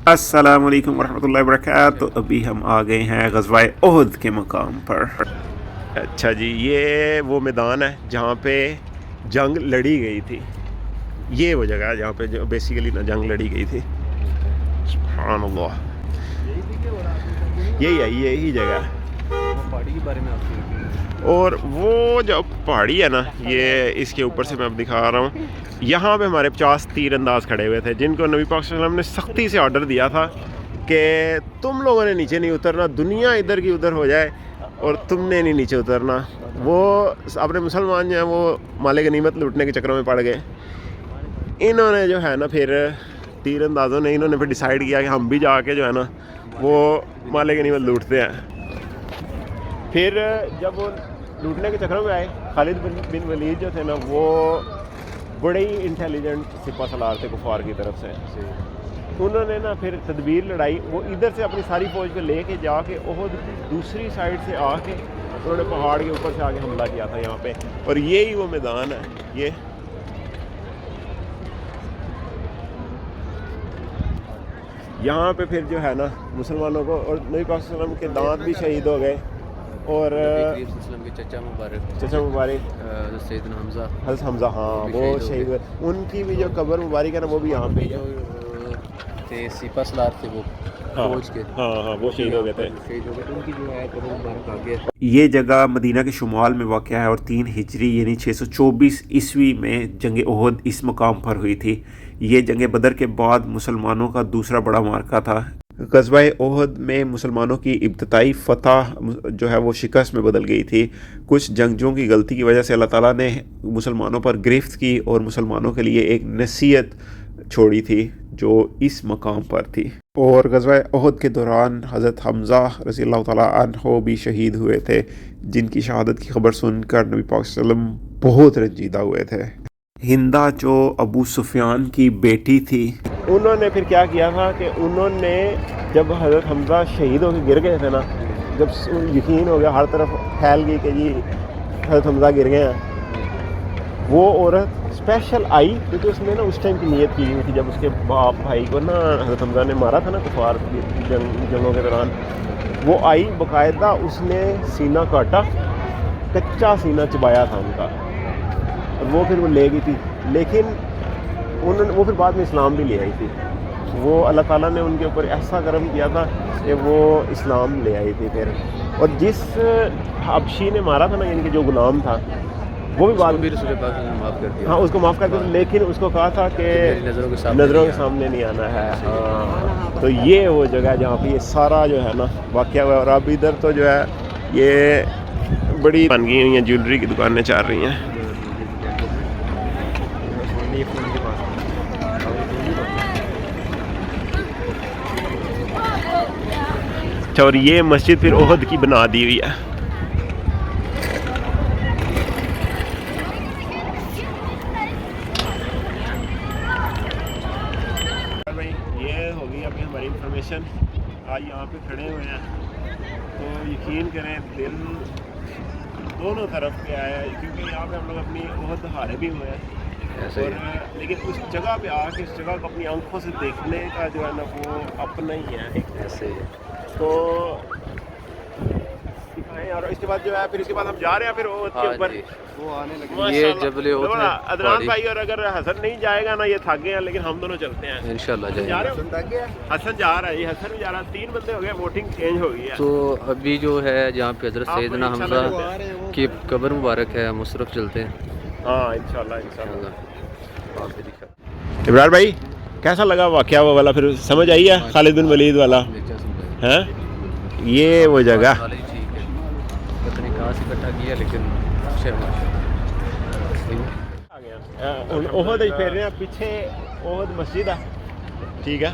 अस्सलाम वालेकुम वरहमतुल्लाहि वबरकातुहू। तो अभी हम आ गए हैं ग़ज़वा-ए उहद के मकाम पर। अच्छा जी, ये वो मैदान है जहाँ पे जंग लड़ी गई थी। ये वो जगह है जहाँ पे जो बेसिकली ना जंग लड़ी गई थी। सुभान अल्लाह, यही जगह है। पहाड़ी के बारे में आपसे और वो जो पहाड़ी है ना, ये इसके ऊपर से मैं अब दिखा रहा हूँ। यहाँ पे हमारे 50 तीरंदाज खड़े हुए थे जिनको नबी पाक सल्लल्लाहु अलैहि वसल्लम ने सख्ती से ऑर्डर दिया था कि तुम लोगों ने नीचे नहीं उतरना, दुनिया इधर की उधर हो जाए और तुमने नहीं नीचे उतरना। वो अपने मुसलमान जो हैं वो माले गनीमत लूटने के चक्रों में पड़ गए। इन्होंने जो है ना फिर तीरंदाज़ों ने इन्होंने फिर डिसाइड किया कि हम भी जाके जो है ना वो माले गनीमत लूटते हैं। फिर जब वो लूटने के चक्रों में आए, खालिद बिन वलीद जो थे ना वो बड़े ही इंटेलिजेंट सिपा सलार थे कुफार की तरफ से। उन्होंने ना फिर तदबीर लड़ाई, वो इधर से अपनी सारी फौज को लेके जाके ओहद दूसरी साइड से आके उन्होंने पहाड़ के ऊपर से आके हमला किया था यहाँ पे। और यही वो मैदान है। ये यहाँ पे फिर जो है ना मुसलमानों को, और नबी पाक सल्लल्लाहु अलैहि वसल्लम के दांत भी शहीद हो गए और के चचा मुबारक सैयदना हमजा, हज़रत हमजा, हाँ वो शहीद हुए। उनकी भी जो कब्र मुबारक है ना वो भी यहाँ पे है। थे सिपा सलार थे वो फौज के, हाँ वो शहीद हो गए थे। उनकी जो है कब्र मुबारक आगे है। ये जगह मदीना के शुमाल में वाक़या है और 3 हिजरी यानी 624 ईस्वी में जंग ओहद इस मकाम पर हुई थी। ये जंग बदर के बाद मुसलमानों का दूसरा बड़ा मार्का था। ग़ज़वा-ए ओहद में मुसलमानों की इब्तदाई फ़तह जो है वो शिकस्त में बदल गई थी। कुछ जंगजों की गलती की वजह से अल्लाह ताला ने मुसलमानों पर गिरफ्त की और मुसलमानों के लिए एक नसीहत छोड़ी थी जो इस मकाम पर थी। और ग़ज़वा-ए ओहद के दौरान हज़रत हमज़ा रज़ियल्लाहु ताला अन्हो भी शहीद हुए थे, जिनकी शहादत की खबर सुनकर नबी पाक सल्लल्लाहु अलैहि वसल्लम बहुत रंजीदा हुए थे। हिंदा जो अबू सुफियान की बेटी थी, उन्होंने फिर क्या किया था कि उन्होंने जब हज़रत हमज़ा शहीद होकर गिर गए थे ना, जब यकीन हो गया, हर तरफ फैल गई कि जी हज़रत हमज़ा गिर गए हैं, वो औरत स्पेशल आई क्योंकि उसने ना उस टाइम की नीयत की हुई थी जब उसके बाप भाई को ना हज़रत हमज़ा ने मारा था ना कुफार जंगों के दौरान। वो आई बाकायदा, उसने सीना काटा, कच्चा सीना चबाया था उनका, और वो फिर वो ले गई थी। लेकिन वो फिर बाद में इस्लाम भी ले आई थी। वो अल्लाह ताला ने उनके ऊपर ऐसा करम किया था कि वो इस्लाम ले आई थी फिर। और जिस हबशी ने मारा था ना, यानी कि जो गुलाम था, वो भी बाद में माफ़ कर दिया। हाँ उसको माफ़ कर दिया, लेकिन उसको कहा था कि नज़रों के सामने नहीं आना है। हाँ, तो ये वो जगह है जहाँ पे ये सारा जो है ना वाक़या हुआ। और अब इधर तो जो है ये बड़ी बन गई हुई हैं, ज्वेलरी की दुकानें चल रही हैं। अच्छा, और ये मस्जिद फिर ओहद की बना दी हुई है। भाई ये होगी अभी हमारी इंफॉर्मेशन। आज यहाँ पे खड़े हुए हैं तो यकीन करें दिल दोनों तरफ पे आया है, क्योंकि यहाँ पे हम लोग अपनी ओहद हारे भी हुए हैं। और लेकिन उस जगह पे आके उस जगह को अपनी आंखों से देखने का जो है ना वो अपना ही है एक ऐसे। तो और इसके बाद जो है फिर इसके बाद हम जा रहे हैं फिर ओहद के ऊपर। वो आने लगे ये जबल ओहद है। अदनान भाई और अगर हसन नहीं जाएगा ना, ये थक गए हैं, लेकिन हम दोनों चलते हैं इंशाल्लाह। जा रहे हो? हसन जा रहा है, ये हसन भी जा रहा है। 3 बंदे हो गए, वोटिंग चेंज हो गई है। तो अभी जो है जहाँ पे हज़रत सैयदना हमज़ा की कब्र मुबारक है, मुशर्रफ चलते हैं। हाँ इंशाल्लाह। इब्रार भाई कैसा लगा वाक़या वो वाला, फिर समझ आई है खालिद बिन वलीद वाला है? ये वो जगह इकट्ठा किया, लेकिन ओहद ही फेर रहे हैं पीछे। ओहद मस्जिद है, ठीक है।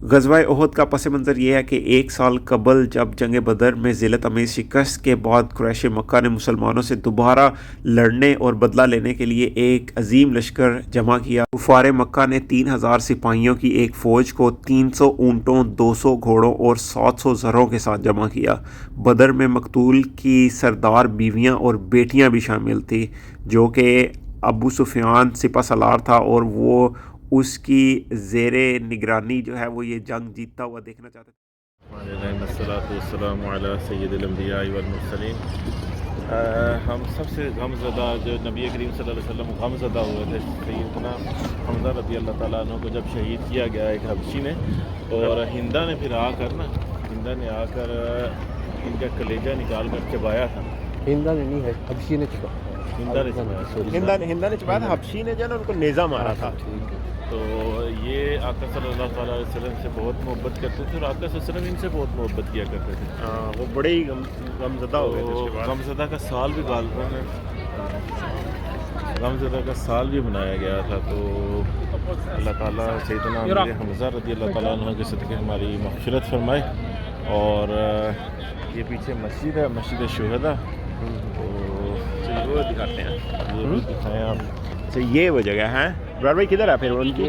ग़ज़वा-ए ओहद का पस मंज़र ये है कि 1 साल कबल जब जंग बदर में ज़िलत अमीर शिकस्त के बाद कुरैश मक्का ने मुसलमानों से दोबारा लड़ने और बदला लेने के लिए एक अजीम लश्कर जमा किया। कुफार मक्का ने 3000 सिपाहियों की एक फ़ौज को 300 ऊँटों, 200 घोड़ों और 700 ज़रों के साथ जमा किया। बदर में मकतूल की सरदार बीवियाँ और बेटियाँ भी शामिल थी, जो कि ابو सुफियान सिपह सलार था और वो उसकी ज़ेर निगरानी जो है वो ये जंग जीतता हुआ देखना चाहते थे। हम सबसे गमज़दा जो नबी करीम सल्लल्लाहु अलैहि वसल्लम गमज़दा हुए थे सैयदना हमज़ा रज़ी अल्लाह ताला अन्हु को जब शहीद किया गया एक हबशी ने, और हिंदा ने फिर आकर इनका कलेजा निकाल कर चबाया था। हिंदा ने नहीं है, हबशी ने चुका। हिंदा ने चबाया था, हबशी ने जो है उनको नेज़ा मारा था। तो ये आका सल्लल्लाहु अलैहि वसल्लम से बहुत मोहब्बत करते थे और आका सल्लल्लाहु अलैहि वसल्लम इनसे बहुत मोहब्बत किया करते थे। वो बड़े ही गमज़दा हो गए थे। गमज़दा का साल भी गमज़दा का साल भी मनाया गया था। तो अल्लाह ताला सैयदना हमज़ा रज़ी अल्लाह ताला अन्हु के सदक़े हमारी मग़फ़िरत फरमाए। और ये पीछे मस्जिद है, मस्जिद शुहदा, तो वो दिखाते हैं, ये भी दिखाएँ आप। तो ये वो जगह है। ब्राड भाई किधर है फिर उनकी?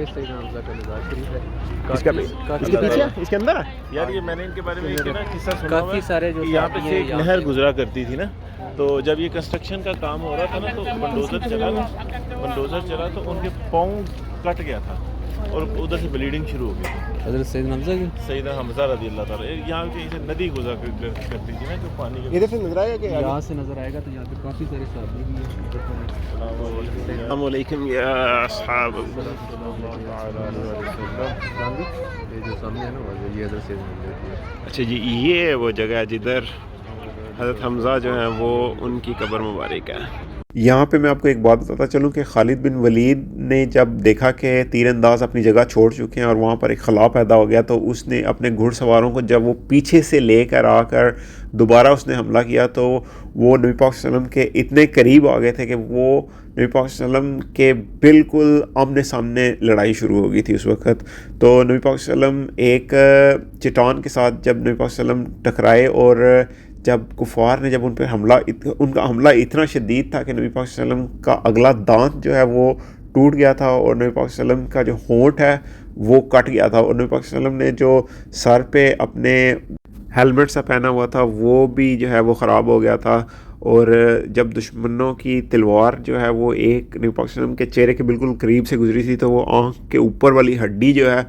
इसके पीछे, इसके अंदर है यार। ये मैंने इनके बारे में एक ना किस्सा सुना हुआ काफ़ी सारे जो यहाँ पे से एक नहर गुजरा करती थी ना, तो जब ये कंस्ट्रक्शन का काम हो रहा था ना, तो बलडोज़र चला तो उनके पाँव कट गया था और उधर से ब्लीडिंग शुरू हो गई थी। हज़रत सैयदना हमज़ा रज़ी अल्लाह ताला, यहाँ पे इसे नदी गुजरा करती थी ना, जो पानी के इधर से नजर आएगा कि यहाँ से नज़र आएगा। तो यहाँ पे काफ़ी सारे साहबी भी हैं। अस्सलाम वालेकुम या अस्हाब। ये जो सामने है ना, ये हज़रत सैयदना अच्छा जी, ये वो जगह है जिधर हज़रत हमज़ा जो है वो उनकी कब्र मुबारक है। यहाँ पे मैं आपको एक बात बताता चलूँ कि खालिद बिन वलीद ने जब देखा कि तीरंदाज अपनी जगह छोड़ चुके हैं और वहाँ पर एक खला पैदा हो गया, तो उसने अपने घुड़सवारों को जब वो पीछे से लेकर आकर दोबारा उसने हमला किया, तो वो नबी पाक सल्लल्लाहु अलैहि वसल्लम के इतने करीब आ गए थे कि वो नबी पाक सल्लल्लाहु अलैहि वसल्लम के बिल्कुल आमने सामने लड़ाई शुरू हो गई थी उस वक़्त। तो नबी पाक सल्लल्लाहु अलैहि वसल्लम एक चट्टान के साथ जब नबी पाक सल्लल्लाहु अलैहि वसल्लम टकराए, और जब कुफार ने जब उन पर उनका हमला इतना शदीद था कि नबी पाक सल्लल्लाहु अलैहि वसल्लम का अगला दांत जो है वो टूट गया था, और नबी पाक सल्लल्लाहु अलैहि वसल्लम का जो होंठ है वो कट गया था, और नबी पाक सल्लल्लाहु अलैहि वसल्लम ने जो सर पे अपने हेलमेट सा पहना हुआ था वो भी जो है वो ख़राब हो गया था। और जब दुश्मनों की तलवार जो है वो एक नबी पाक सल्लल्लाहु अलैहि वसल्लम के चेहरे के बिल्कुल करीब से गुजरी थी, तो वो आँख के ऊपर वाली हड्डी जो है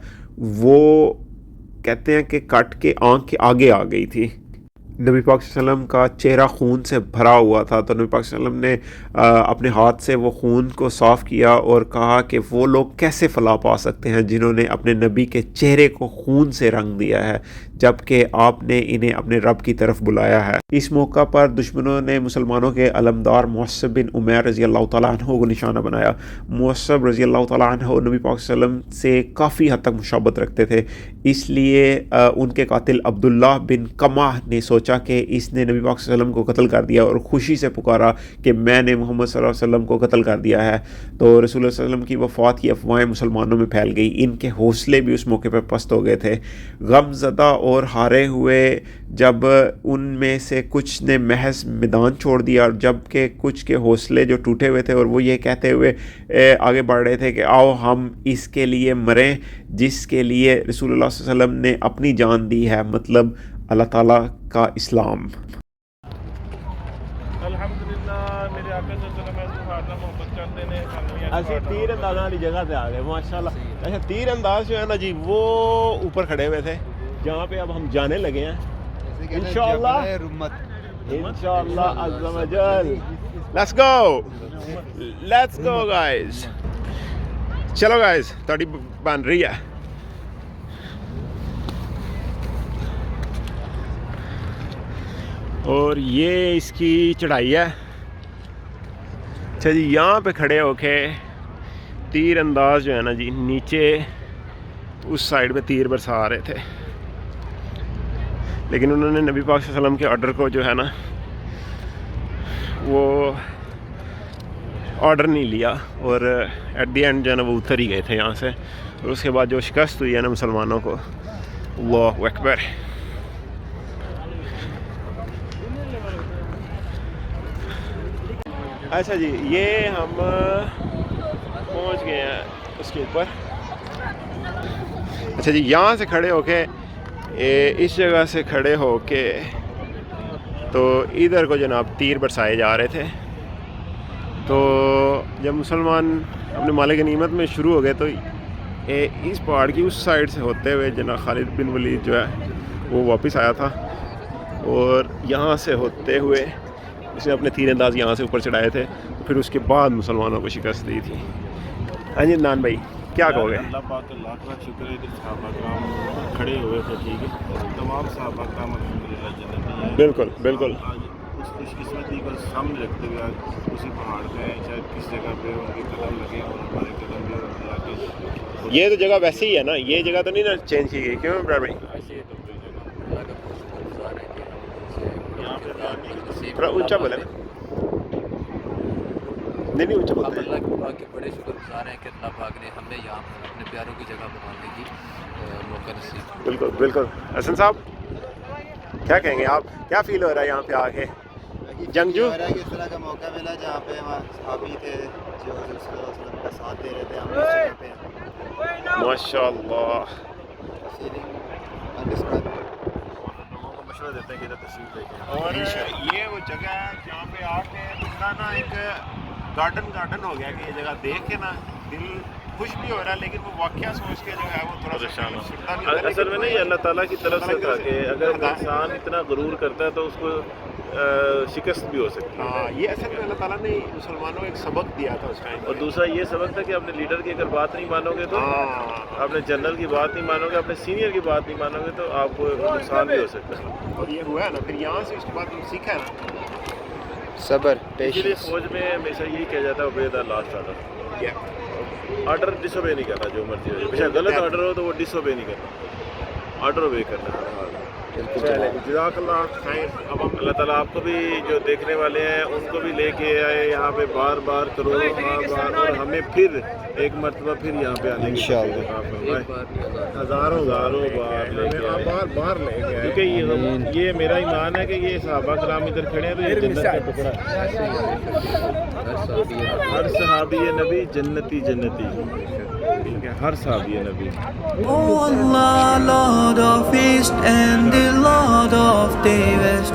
वो कहते हैं कि कट के आँख के आगे आ गई थी। नबी पाक सल्लल्लाहु अलैहि वसल्लम का चेहरा खून से भरा हुआ था, तो नबी पाक सल्लल्लाहु अलैहि वसल्लम ने अपने हाथ से वो खून को साफ़ किया और कहा कि वो लोग कैसे फलाह पा सकते हैं जिन्होंने अपने नबी के चेहरे को खून से रंग दिया है, जबकि आपने इन्हें अपने रब की तरफ बुलाया है। इस मौका पर दुश्मनों ने मुसलमानों के अलमदार मुअस्सब बिन उमैर रज़ी अल्लाह तआला अन्हु को निशाना बनाया। मुअस्सब रज़ी अल्लाह तआला अन्हु नबी पाक सल्लल्लाहु अलैहि वसल्लम से काफ़ी हद तक मुशाबत रखते थे, इसलिए उनके कातिल अब्दुल्लाह बिन कमाह ने सोचा कि इसने नबी पाक सल्लल्लाहु अलैहि वसल्लम को कत्ल कर दिया, और ख़ुशी से पुकारा कि मैंने मोहम्मद सल्लल्लाहु अलैहि वसल्लम को कत्ल कर दिया है। तो रसूलुल्लाह सल्लल्लाहु अलैहि वसल्लम की वफ़ात की अफवाहें मुसलमानों में फैल गई। इनके हौसले भी उस मौके पर पस्त हो गए थे। गमज़दा और हारे हुए जब उनमें से कुछ ने महज मैदान छोड़ दिया, और जबकि कुछ के हौसले जो टूटे हुए थे और वो ये कहते हुए आगे बढ़ रहे थे कि आओ हम इसके लिए मरें जिसके लिए रसूलुल्लाह सल्लल्लाहु अलैहि वसल्लम ने अपनी जान दी है, मतलब अल्लाह ताला का इस्लाम। अल्हम्दुलिल्लाह मेरे आका सल्लल्लाहु अलैहि वसल्लम मोहब्बत करते ने ऐसी तीर अंदाज़ वाली जगह पे आ गए माशाल्लाह। अच्छा, तीर अंदाज जो है ना जी वो ऊपर खड़े हुए थे, जहाँ पे अब हम जाने लगे हैं इंशाअल्लाह अज़्ज़ा व जल। लेट्स गो गाइस, चलो गाइस, ताड़ी बन रही है। और ये इसकी चढ़ाई है। अच्छा जी, यहाँ पे खड़े होके तीर अंदाज जो है ना जी नीचे उस साइड पे तीर बरसा रहे थे, लेकिन उन्होंने नबी पाक सल्लल्लाहु अलैहि वसल्लम के ऑर्डर को जो है ना वो ऑर्डर नहीं लिया, और एट दी एंड जो है ना वो उतर ही गए थे यहाँ से। और उसके बाद जो शिकस्त हुई है ना मुसलमानों को, अल्लाहु अकबर। अच्छा जी, ये हम पहुंच गए हैं उसके ऊपर। अच्छा जी, यहाँ से खड़े होके इस जगह से खड़े होके तो इधर को जनाब तीर बरसाए जा रहे थे। تو جب مسلمان اپنے مال غنیمت میں شروع ہو گئے تو اس پہاڑ کی اس سائڈ سے ہوتے ہوئے جناب خالد بن ولید جو ہے وہ واپس آیا تھا، اور یہاں سے ہوتے ہوئے اس نے اپنے تیر انداز یہاں سے اوپر چڑھائے تھے، پھر اس کے بعد مسلمانوں کو شکست دی تھی۔ ہاں جی عدنان بھائی کیا کہو گے؟ اللہ پاک کا لاکھ لاکھ شکر ہے کہ صحابہ کرام کھڑے ہوئے تھے، ٹھیک ہے، تمام صحابہ کرام الحمدللہ جنتی ہیں۔ بالکل بالکل، آج اس خوش قسمتی کو سامنے رکھتے ہوئے آج اسی پہاڑ پہ ہیں، شاید کس جگہ پہ ان کے قدم لگے اور ہمارے قدم بھی اللہ کے۔ یہ تو جگہ ویسے ہی ہے نا، یہ جگہ تو نہیں نا چینج کی گئی، کیوں عمران بھائی؟ تھوڑا اونچا بولے نا، نہیں اونچا ہم بولتے ہیں۔ اللہ پاک کے بڑے شکر گزار ہیں کہ اللہ پاک نے ہمیں یہاں پر اپنے پیاروں کی جگہ بنانے کی موقع نصیب۔ بالکل بالکل، حسن صاحب کیا کہیں گے آپ؟ کیا فیل ہو رہا ہے یہاں پہ آ کے؟ جنگجو اس طرح کا موقع ملا جہاں پہ ہمارے صحابی تھے جو حضرت صلی اللہ علیہ وسلم کا ساتھ دے رہے تھے، ہم اس جگہ پہ ماشاء اللہ، فیلنگ انڈسکرائبل۔ لوگوں کو مشورہ دیتے ہیں کہ ادھر تشریف لے کے۔ اور یہ وہ جگہ ہے جہاں پہ آ کے بندہ نا ایک گارڈن ہو گیا کہ یہ جگہ دیکھ کے نا دل خوش بھی ہو رہا ہے، لیکن وہ واقعہ سوچ کے جو ہے وہ تھوڑا پریشان ہو۔ سنتا بھی ہوتا ہے، اصل میں نہیں، اللہ تعالیٰ کی طرف سے تھا کہ اگر انسان اتنا غرور کرتا ہے تو اس کو شکست بھی ہو سکتی ہے۔ ہاں، یہ اصل میں اللہ تعالیٰ نے مسلمانوں کو ایک سبق دیا تھا اس ٹائم، اور دوسرا یہ سبق تھا کہ اپنے لیڈر کی اگر بات نہیں مانو گے تو، اپنے جنرل کی بات نہیں مانو گے، اپنے سینئر کی بات نہیں مانو گے تو آپ کو نقصان بھی ہو سکتا ہے۔ اور یہ ہوا ہے نا، پھر یہاں سے اس کے بعد ہم سیکھا ہے نا، صبر، اسی لیے پیشنس۔ فوج میں ہمیشہ یہی کہا جاتا ہے obey the last order, order disobey نہیں کرنا، جو مرضی ہو جائے، بے شک غلط آرڈر ہو تو وہ ڈس اوبے نہیں کرنا، آرڈر اوبے کرنا ہے۔ جزاک اللہ خیر۔ اب ہم اللہ تعالیٰ آپ کو بھی جو دیکھنے والے ہیں ان کو بھی لے کے آئے یہاں پہ بار بار، کروڑوں بار، اور ہمیں پھر ایک مرتبہ پھر یہاں پہ آنے کی انشاءاللہ۔ ایک بار نہیں ہزار ہزاروں بار لے کے آئے، بار بار لے گئے، کیونکہ یہ میرا ایمان ہے کہ یہ صحابہ کرام ادھر کھڑے ہیں تو یہ جنت کا ٹکڑا ہے۔ ہر صحابی نبی جنتی، ٹھیک ہے، ہر صحابی نبی۔ Oh Allah, Lord of East and the Lord of the West,